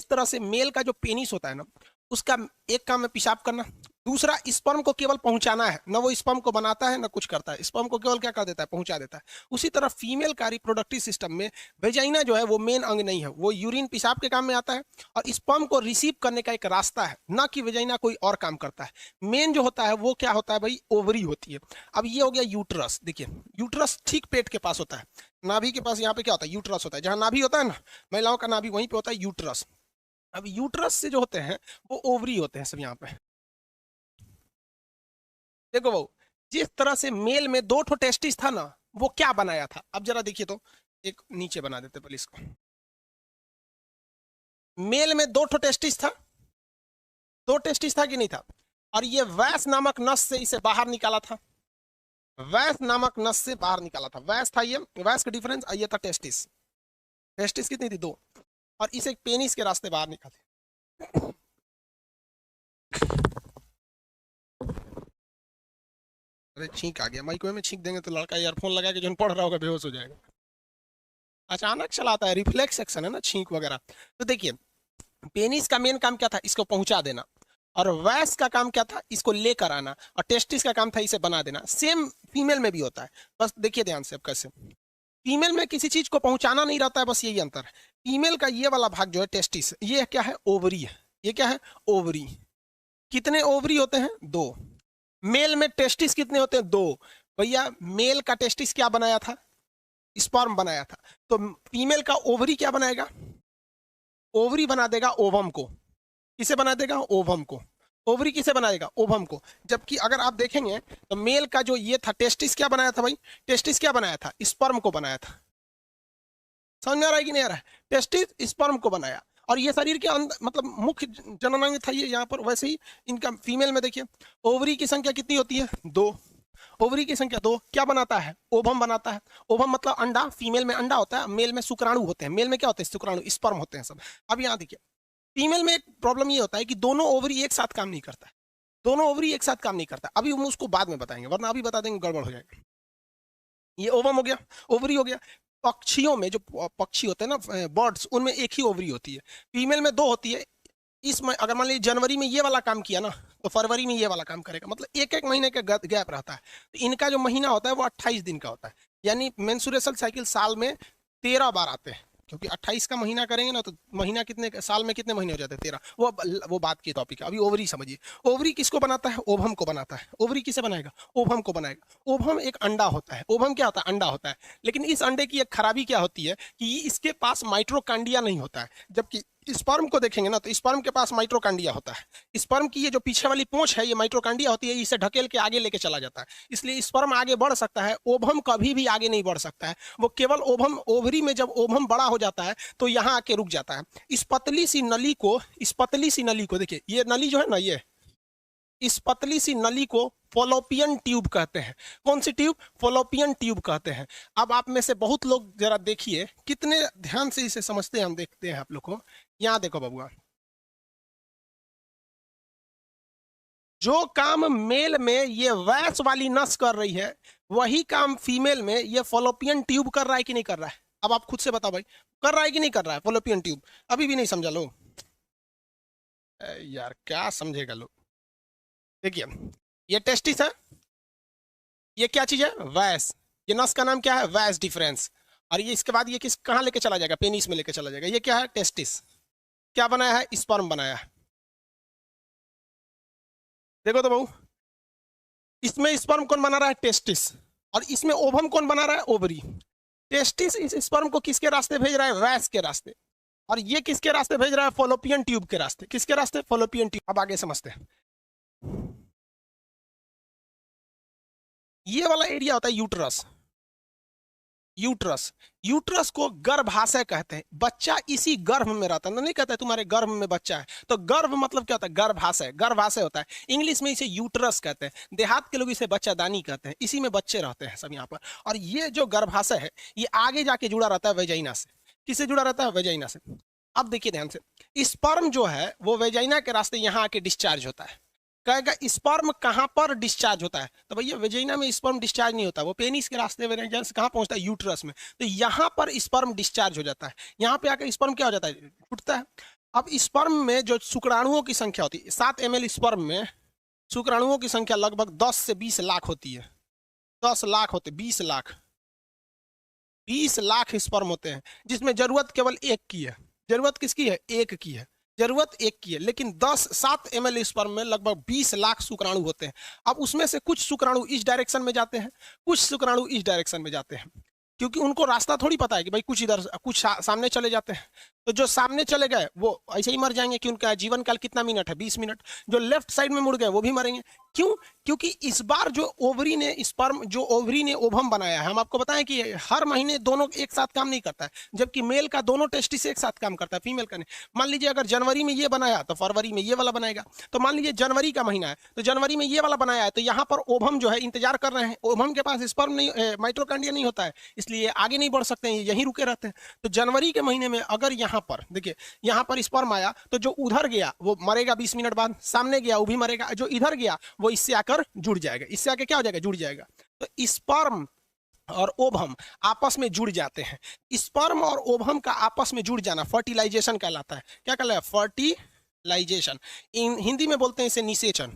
जिस तरह से मेल का जो पेनिस होता है ना, उसका एक काम है पेशाब करना, दूसरा स्पर्म को केवल पहुंचाना है, ना वो स्पर्म को बनाता है ना कुछ करता है, स्पर्म को केवल क्या कर देता है, पहुंचा देता है। उसी तरह फीमेल का रिप्रोडक्टिव सिस्टम में वेजाइना जो है वो मेन अंग नहीं है, वो यूरिन पेशाब के काम में आता है और स्पर्म को रिसीव करने का एक रास्ता है, ना कि वेजाइना कोई और काम करता है। मेन जो होता है वो क्या होता है भाई, ओवरी होती है। अब ये हो गया यूट्रस। देखिए यूट्रस ठीक पेट के पास होता है, नाभि के पास यहाँ पे क्या होता है, यूट्रस होता है। जहां नाभि होता है ना, महिलाओं का नाभि, वहीं पे होता है यूट्रस। अब यूट्रस से जो होते हैं वो ओवरी होते हैं सब यहाँ पे। देखो वो जिस तरह से मेल में दो ठो टेस्टिस था ना, वो क्या बनाया था, अब जरा देखिए तो। एक नीचे बना देते पहले इसको। मेल में दो ठो टेस्टिस था, दो टेस्टिस था कि नहीं था, और ये वैस नामक नस से इसे बाहर निकाला था, वैस नामक नस से बाहर निकाला था। वैस था ये, वैस का डिफरेंस, ये था टेस्टिस। टेस्टिस कितनी थी, दो, और इसे पेनिस के रास्ते बाहर निकाले। अरे छींक आ गया, माइक्रोवेव में छींक देंगे तो लड़का ईयरफोन लगा के जो पढ़ रहा होगा बेहोश हो जाएगा। अचानक चलाता है, रिफ्लेक्स एक्शन है ना, छींक वगैरह। तो देखिए पेनिस का मेन काम क्या था, इसको पहुंचा देना, और वैस का काम क्या था, इसको लेकर आना, और टेस्टिस का काम था इसे बना देना। सेम फीमेल में भी होता है, बस देखिए ध्यान से अब कैसे। फीमेल में किसी चीज को पहुंचाना नहीं रहता है, बस यही अंतर है। फीमेल का ये वाला भाग जो है टेस्टिस, ये क्या है, ओवरी है। ये क्या है, ओवरी। कितने ओवरी होते हैं, दो। मेल में टेस्टिस कितने होते हैं, दो। भैया मेल का टेस्टिस क्या बनाया था, स्पर्म बनाया था, तो फीमेल का ओवरी क्या बनाएगा, ओवरी बना देगा ओवम को। किसे बना देगा, ओवम को। ओवरी किसे बनाएगा, ओवम को। जबकि अगर आप देखेंगे तो मेल का जो ये था टेस्टिस क्या बनाया था भाई, टेस्टिस क्या बनाया था, स्पर्म को बनाया था। समझ में आ रहा है कि नहीं आ रहा है, टेस्टिस स्पर्म को बनाया। और ये शरीर के अंदर मतलब मुख्य जननांग था ये यहाँ पर। वैसे ही इनका फीमेल में देखिए ओवरी की संख्या कितनी होती है, दो। ओवरी की संख्या दो, क्या बनाता है, ओवम बनाता है। ओवम मतलब अंडा, फीमेल में अंडा होता है, मेल में शुक्राणु होते हैं। मेल में क्या होते हैं, शुक्राणु, स्पर्म होते हैं सब। अब यहाँ देखिए फीमेल में एक प्रॉब्लम ये होता है कि दोनों ओवरी एक साथ काम नहीं करता है, दोनों ओवरी एक साथ काम नहीं करता। अभी हम उसको बाद में बताएंगे, वरना अभी बता देंगे गड़बड़ हो जाएगा। ये ओवम हो गया, ओवरी हो गया। पक्षियों में जो पक्षी होते हैं ना, बर्ड्स, उनमें एक ही ओवरी होती है, फीमेल में दो होती है। इसमें अगर मान लीजिए जनवरी में ये वाला काम किया ना, तो फरवरी में ये वाला काम करेगा, मतलब एक एक महीने का गैप रहता है। तो इनका जो महीना होता है वो 28 दिन का होता है, यानी मेंसुरेशन साइकिल साल में 13 बार आते हैं। क्योंकि 28 का महीना करेंगे ना, तो महीना कितने साल में कितने महीने हो जाते हैं, 13। वो बात की टॉपिक है। अभी ओवरी समझिए, ओवरी किसको बनाता है, ओवम को बनाता है। ओवरी किसे बनाएगा, ओवम को बनाएगा। ओवम एक अंडा होता है, ओवम क्या होता है, अंडा होता है। लेकिन इस अंडे की एक खराबी क्या होती है कि इसके पास माइट्रोकांडिया नहीं होता है। जबकि स्पर्म को देखेंगे ना, तो स्पर्म के पास माइट्रोकांडिया होता है। स्पर्म की ये जो पीछे वाली पूंछ है, ये माइट्रोकांडिया होती है, इसे ढकेल के आगे लेके चला जाता है। इसलिए स्पर्म आगे बढ़ सकता है, ओवम कभी भी आगे नहीं बढ़ सकता है। वो केवल ओवम, ओवरी में जब ओवम बड़ा हो जाता है तो यहाँ आके रुक जाता है। इस पतली सी नली को, इस पतली सी नली को देखिए, ये नली जो है ना, ये इस पतली सी नली को फॉलोपियन ट्यूब कहते हैं। कौन सी ट्यूब, फॉलोपियन ट्यूब कहते हैं। अब आप में से बहुत लोग जरा देखिए कितने ध्यान से इसे समझते हैं, हम देखते हैं आप लोग को। यहां देखो बबुआ, जो काम मेल में ये वैस वाली नस कर रही है, वही काम फीमेल में ये फॉलोपियन ट्यूब कर रहा है कि नहीं कर रहा है। अब आप खुद से बताओ भाई, कर रहा है कि नहीं कर रहा है फॉलोपियन ट्यूब। अभी भी नहीं समझा लो, यार क्या समझेगा लोग। देखिए ये टेस्टिस है, ये क्या चीज है, वैस। ये नस का नाम क्या है, वैस डिफरेंस। और ये इसके बाद ये किस कहाँ लेके चला जाएगा, पेनिस में लेके चला जाएगा। ये क्या है, टेस्टिस। क्या बनाया है, स्पर्म बनाया है। देखो तो बहू, इसमें स्पर्म कौन बना रहा है, टेस्टिस। और इसमें ओवम कौन बना रहा है, ओवरी। टेस्टिस इस स्पर्म को किसके रास्ते भेज रहा है, वैस के रास्ते। और ये किसके रास्ते भेज रहा है, फॉलोपियन ट्यूब के रास्ते। किसके रास्ते, फॉलोपियन ट्यूब। अब आगे समझते हैं। ये वाला एरिया होता है यूट्रस। यूट्रस, यूट्रस को गर्भाशय कहते हैं। बच्चा इसी गर्भ में रहता है, नहीं कहता है तुम्हारे गर्भ में बच्चा है। तो गर्भ मतलब क्या होता है, गर्भाशय, गर्भाशय होता है। इंग्लिश में इसे यूट्रस कहते हैं, देहात के लोग इसे बच्चादानी कहते हैं। इसी में बच्चे रहते हैं सब यहाँ पर। और ये जो गर्भाशय है, ये आगे जाके जुड़ा रहता है वेजाइना से। किससे जुड़ा रहता है, वेजाइना से। अब देखिए ध्यान से, स्पर्म जो है वो वेजाइना के रास्ते यहाँ आके डिस्चार्ज होता है। कहेगा स्पर्म कहाँ पर डिस्चार्ज होता है, तो भैया वेजाइना में स्पर्म डिस्चार्ज नहीं होता, वो पेनिस के रास्ते वेजाइना से कहाँ पहुंचता है, यूट्रस में। तो यहाँ पर स्पर्म डिस्चार्ज हो जाता है। यहाँ पे आकर स्पर्म क्या हो जाता है, टूटता है। अब स्पर्म में जो शुक्राणुओं की संख्या होती है, 7 ml स्पर्म में शुक्राणुओं की संख्या लगभग 10 से 20 लाख होती है। 10 लाख होते, 20 लाख, 20 लाख स्पर्म होते हैं, जिसमें जरूरत केवल एक की है। जरूरत किसकी है? एक की है, जरूरत एक की है। लेकिन 7 ml स्पर्म में लगभग 20 लाख शुक्राणु होते हैं। अब उसमें से कुछ शुक्राणु इस डायरेक्शन में जाते हैं, कुछ शुक्राणु इस डायरेक्शन में जाते हैं, क्योंकि उनको रास्ता थोड़ी पता है कि भाई कुछ इधर कुछ सामने चले जाते हैं। तो जो सामने चले गए वो ऐसे ही मर जाएंगे कि उनका जीवन काल कितना मिनट है? 20 मिनट। जो लेफ्ट साइड में मुड़ गए वो भी मरेंगे। क्यों? क्योंकि इस बार जो ओवरी ने स्पर्म, जो ओवरी ने ओवम बनाया है, हम आपको बताएं कि हर महीने दोनों एक साथ काम नहीं करता है, जबकि मेल का दोनों टेस्टिस एक साथ काम करता है, फीमेल का नहीं। मान लीजिए अगर जनवरी में ये बनाया तो फरवरी में ये वाला बनाएगा। तो मान लीजिए जनवरी का महीना है तो जनवरी में ये वाला बनाया है, तो यहाँ पर ओवम जो है इंतजार कर रहे हैं। ओवम के पास स्पर्म नहीं, माइटोकॉन्ड्रिया नहीं होता है, इसलिए आगे नहीं बढ़ सकते हैं, यहीं रुके रहते हैं। तो जनवरी के महीने में अगर यहाँ पर देखिए, यहाँ पर स्पर्म आया तो जो उधर गया वो मरेगा 20 मिनट बाद, सामने गया वो भी मरेगा, जो इधर गया वो इससे आकर जुड़ जाएगा, इससे आके क्या हो जाएगा? जुड़ जाएगा। तो स्पर्म और ओवम आपस में जुड़ जाते हैं। स्पर्म और ओवम का आपस में जुड़ जाना फर्टिलाइजेशन कहलाता है। क्या कहलाता है? फर्टिलाइजेशन। हिंदी में बोलते हैं इसे निषेचन।